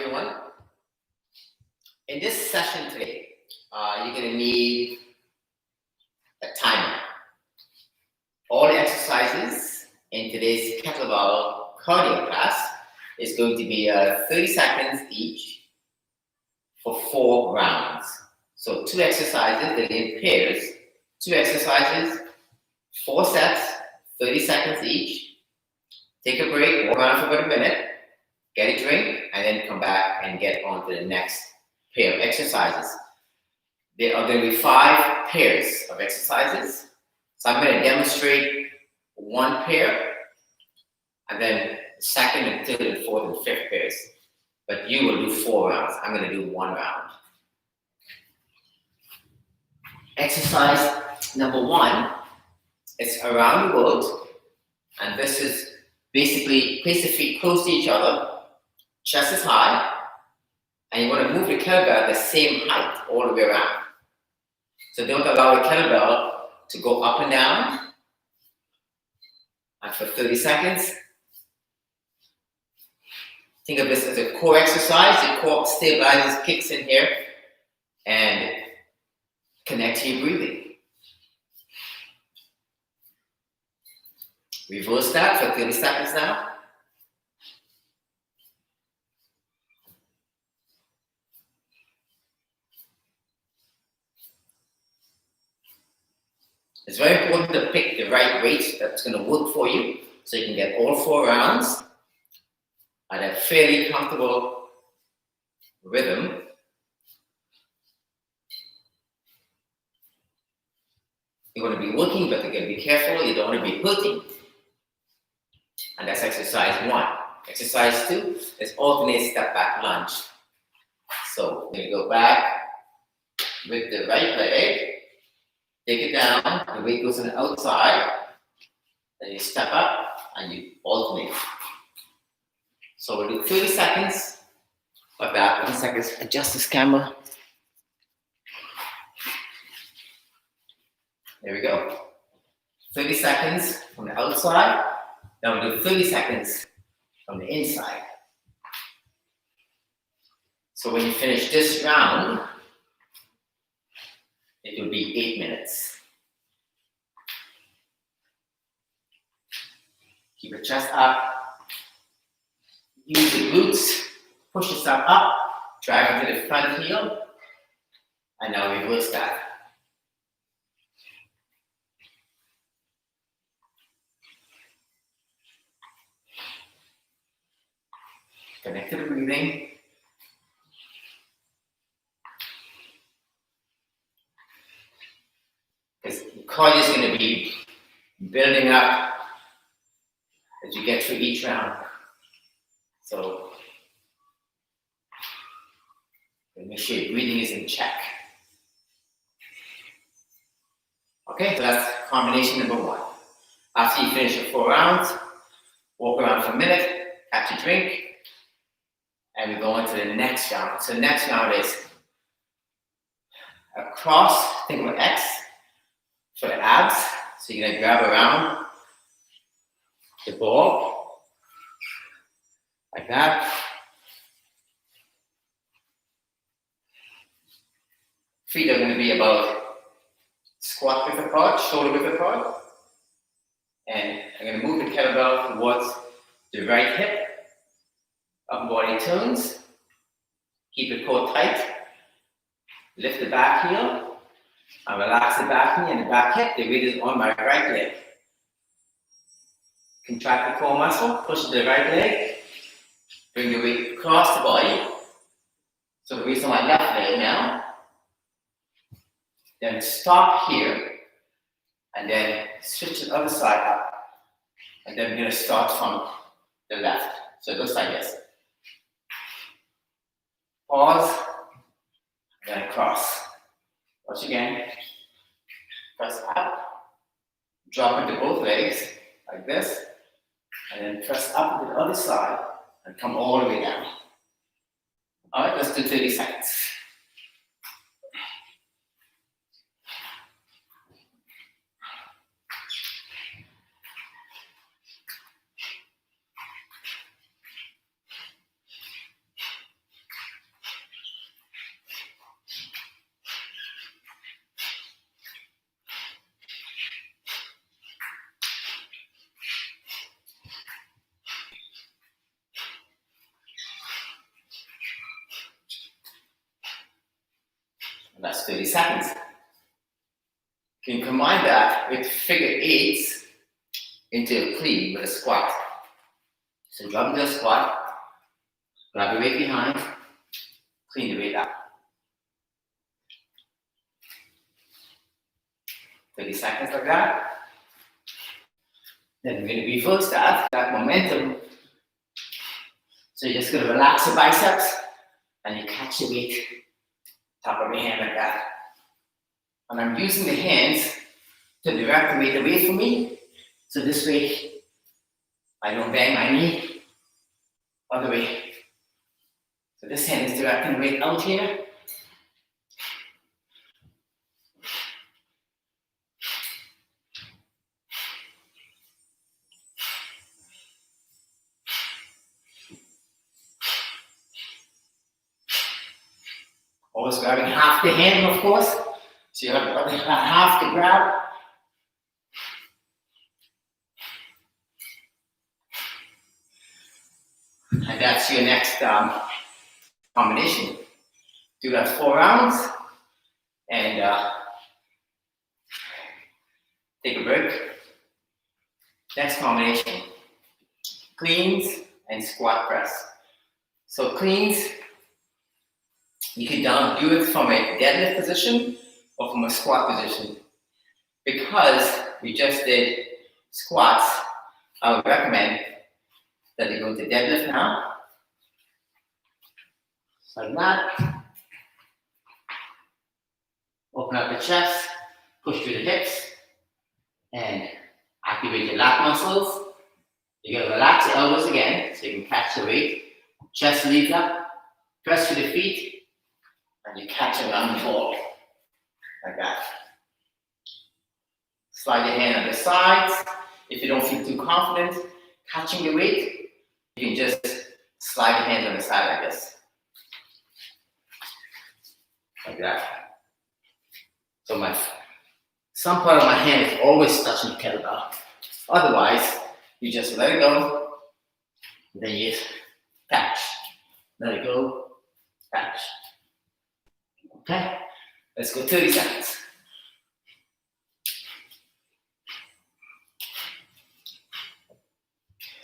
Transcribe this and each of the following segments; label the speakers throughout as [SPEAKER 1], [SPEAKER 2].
[SPEAKER 1] everyone. In this session today, you're going to need a timer. All the exercises in today's Kettlebell Cardio class is going to be 30 seconds each for 4 rounds. So 2 exercises, they're in pairs. 2 exercises, 4 sets, 30 seconds each. Take a break, walk around for about a minute, get a drink, and then come back and get on to the next pair of exercises. There are going to be 5 pairs of exercises. So I'm going to demonstrate 1 pair, and then the second and third and fourth and fifth pairs. But you will do 4 rounds. I'm going to do 1 round. Exercise number 1 is around the world, and this is basically place the feet close to each other, chest is high, and you want to move the kettlebell the same height all the way around. So don't allow the kettlebell to go up and down. And for 30 seconds, think of this as a core exercise. The core stabilizes, kicks in here, and connect to your breathing. Reverse that for 30 seconds now. It's very important to pick the right weight that's going to work for you so you can get all 4 rounds at a fairly comfortable rhythm. You're going to be working, but you're going to be careful. You don't want to be hurting. And that's exercise 1. Exercise 2 is alternate step back lunge. So we're going to go back with the right leg. Take it down, the weight goes on the outside, then you step up and you alternate. So we'll do 30 seconds of that. 1 second, adjust this camera. There we go. 30 seconds from the outside, then we'll do 30 seconds from the inside. So when you finish this round, it will be 8 minutes. Keep your chest up. Use the glutes. Push yourself up. Drive into the front heel. And now reverse that. Connect to the breathing. Because cardio is going to be building up as you get through each round. So make sure your breathing is in check. Okay, so that's combination number 1. After you finish your 4 rounds, walk around for a minute, catch a drink, and we go on to the next round. So the next round is a cross, think of an X, for the abs. So you're going to grab around the ball like that. Feet are going to be about squat width apart, shoulder width apart. And I'm going to move the kettlebell towards the right hip. Upper body turns. Keep the core tight. Lift the back heel. And relax the back knee and the back hip. The weight is on my right leg. Contract the core muscle, push the right leg. Bring the weight across the body. So the weight's on my left leg now. Then stop here. And then switch to the other side up. And then we're going to start from the left. So it goes like this. Pause. And then cross. Watch again. Press up. Drop into both legs like this. And then press up to the other side and come all the way down. Alright, let's do 30 seconds. That's 30 seconds. You can combine that with figure eights into a clean with a squat. So drop into a squat, grab your weight behind, clean the weight up. 30 seconds like that. Then we're going to reverse that momentum. So you're just going to relax your biceps and you catch your weight, top of your hand like that. And I'm using the hands to direct the weight away from me. So this way, I don't bang my knee other way. So this hand is directing the weight out here. Always grabbing half the hand, of course. So you have half to grab. And that's your next combination. Do that 4 rounds and take a break. Next combination, cleans and squat press. So cleans, you can do it from a deadlift position or from a squat position. Because we just did squats, I would recommend that you go to deadlift now. So like that. Open up the chest, push through the hips, and activate your lat muscles. You're going to relax your elbows again so you can catch the weight. Chest leads up, press through the feet, and you catch it on the ball. Like that. Slide your hand on the sides. If you don't feel too confident catching the weight, you can just slide your hand on the side like this. Like that. So some part of my hand is always touching the kettlebell. Otherwise, you just let it go, then you catch. Let it go, catch. Okay, let's go 30 seconds.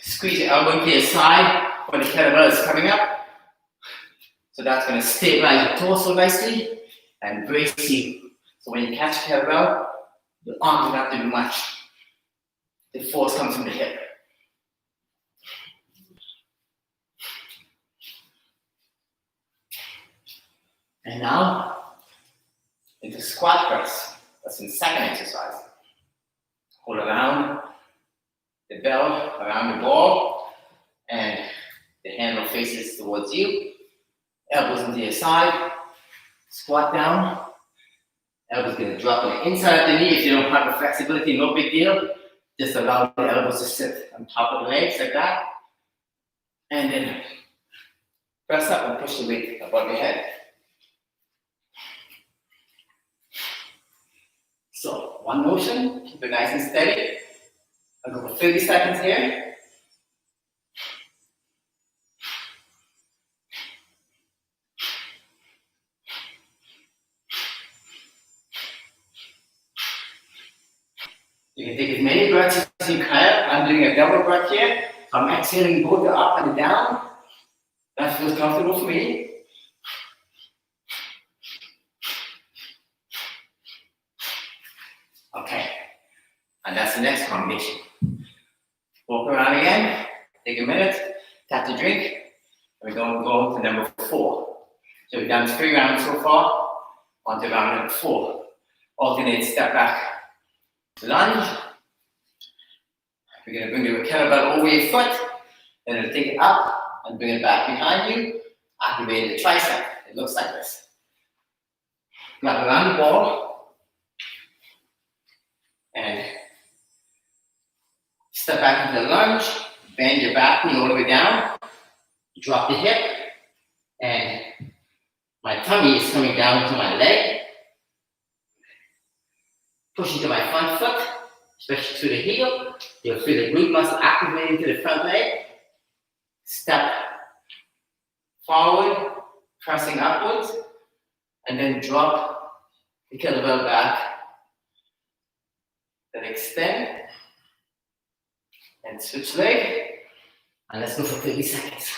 [SPEAKER 1] Squeeze your elbow into your side when the kettlebell is coming up. So that's going to stabilize your torso nicely and brace you. So when you catch the kettlebell, your arms don't have to do much. The force comes from the hip. And now, into squat press. That's the second exercise. Hold around the bell, around the ball, and the handle faces towards you. Elbows into your side. Squat down. Elbows going to drop on the inside of the knee. If you don't have the flexibility, no big deal. Just allow the elbows to sit on top of the legs like that. And then press up and push the weight above your head. So, one motion, keep it nice and steady. I'll go for 30 seconds here. You can take as many breaths as you can. I'm doing a double breath here. So I'm exhaling both the up and the down. That feels comfortable for me. Okay, and that's the next combination. Walk around again, take a minute, tap the drink, and we're going to go to number 4. So we've done 3 rounds so far, on to round number 4. Alternate step back, lunge. We're going to bring the kettlebell over your foot, then it'll take it up and bring it back behind you, activating the tricep. It looks like this. Grab around the ball, and step back into the lunge, bend your back knee all the way down, drop the hip, and my tummy is coming down to my leg. Push into my front foot, especially through the heel. You'll feel the glute muscle activating to the front leg. Step forward, pressing upwards, and then drop the kettlebell back, then extend, and switch leg, and let's go for 30 seconds.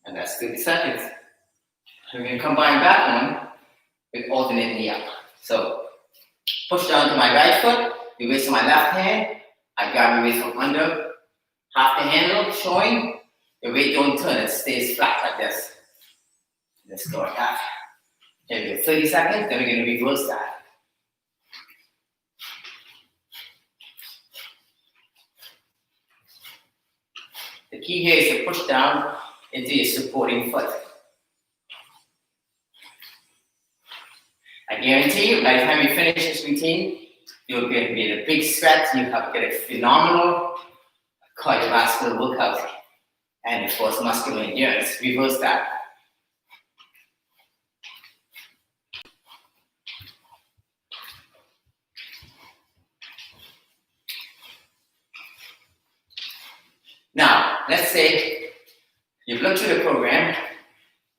[SPEAKER 1] And that's 30 seconds. We're going to combine that one with alternate knee up. So push down to my right foot, the weight on my left hand. I grab the weight from under, half the handle showing. The weight don't turn, it stays flat like this. Let's go like that. Here we go, 30 seconds, then we're going to reverse that. The key here is to push down into your supporting foot. I guarantee you, by the time you finish this routine, you'll get a big sweat, you have get a phenomenal cardiovascular workout, and of course muscular endurance. Reverse that. Now, let's say you've looked through the program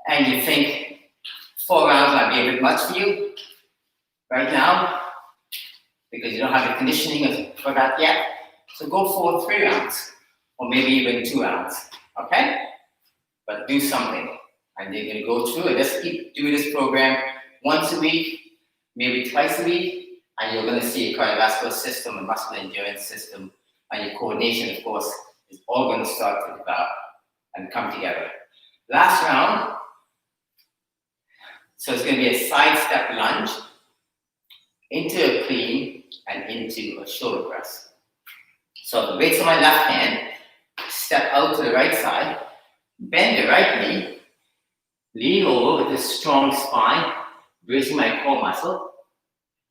[SPEAKER 1] and you think 4 rounds might be a bit much for you right now because you don't have the conditioning for that yet. So go for 3 rounds or maybe even 2 rounds, okay? But do something. And you're going to go through it. Just keep doing this program once a week, maybe twice a week, and you're going to see your cardiovascular system and muscular endurance system and your coordination, of course, is all going to start to develop and come together. Last round, so it's going to be a side step lunge into a clean and into a shoulder press. So the weight's on my left hand, step out to the right side, bend the right knee, lean over with a strong spine, raising my core muscle,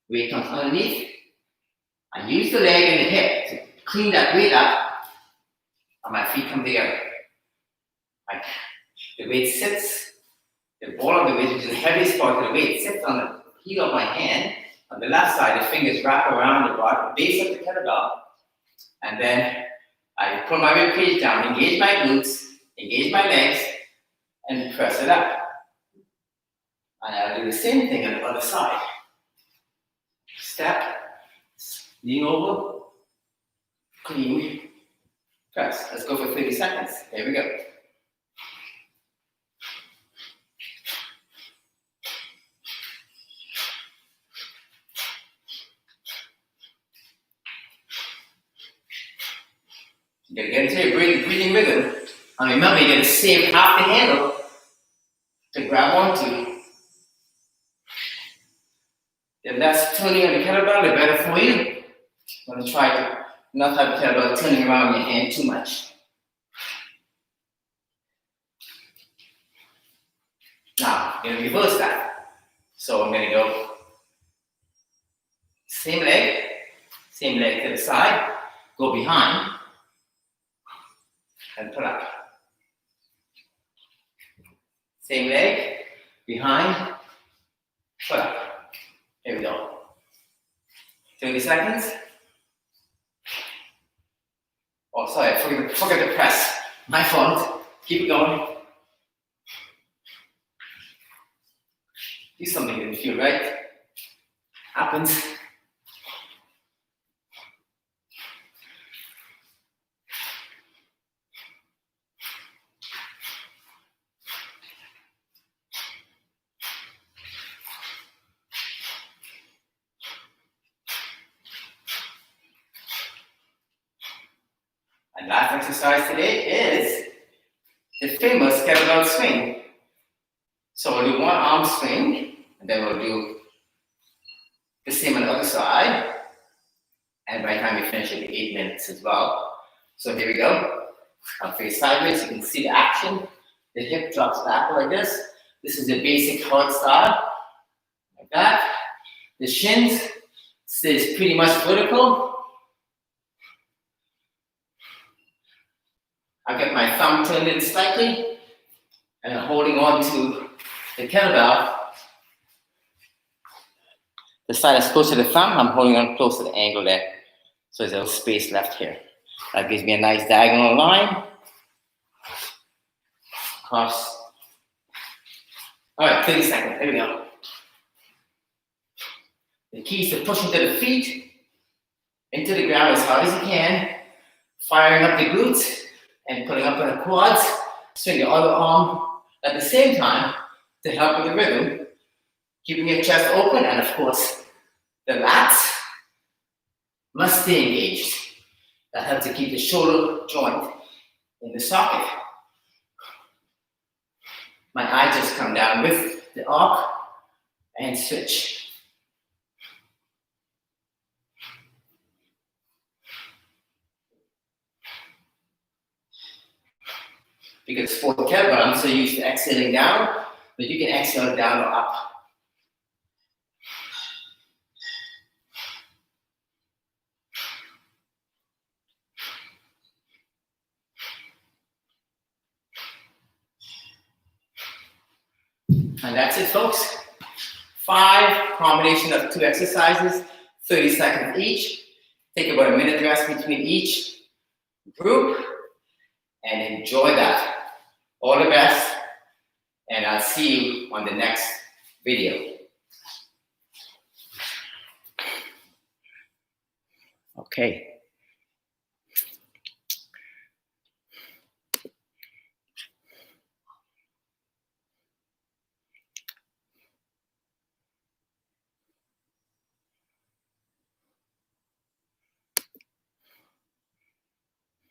[SPEAKER 1] weight comes underneath, and use the leg and the hip to clean that weight up. And my feet come together. The weight sits, the ball of the weight, which is the heaviest part of the weight, sits on the heel of my hand. On the left side, the fingers wrap around the bottom, base of the kettlebell. And then I pull my rib cage down, engage my glutes, engage my legs, and press it up. And I'll do the same thing on the other side. Step, lean over, clean, press. Let's go for 30 seconds. Here we go. You gotta get into your breathing rhythm. And remember, you're gonna save half the handle to grab onto. The less turning on the kettlebell, the better for you. I'm gonna try to not have the kettlebell turning around your hand too much. Now, I'm gonna reverse that. So I'm gonna go same leg to the side, go behind, and pull up. Same leg, behind, pull up. Here we go. 30 seconds. Oh, sorry, forget to press. My fault. Keep it going. Do something you feel right. Happens. And last exercise today is the famous kettlebell swing. So we'll do one arm swing, and then we'll do the same on the other side. And by the time we finish, it'll be 8 minutes as well. So here we go. I'll face sideways, you can see the action. The hip drops back like this. This is the basic hard style, like that. The shins stays pretty much vertical. I get my thumb turned in slightly, and I'm holding on to the kettlebell. The side is close to the thumb, I'm holding on close to the angle there. So there's a little space left here. That gives me a nice diagonal line. Cross. All right, 30 seconds, here we go. The key is to push into the feet, into the ground as hard as you can, firing up the glutes and putting up on the quads. Swing your other arm at the same time to help with the rhythm, keeping your chest open, and of course, the lats must stay engaged. That helps to keep the shoulder joint in the socket. My eyes just come down with the arc and switch. Because for kettlebell, I'm so used to exhaling down, but you can exhale down or up. And that's it, folks. 5 combination of 2 exercises, 30 seconds each. Take about a minute rest between each group and enjoy that. All the best, and I'll see you on the next video. Okay.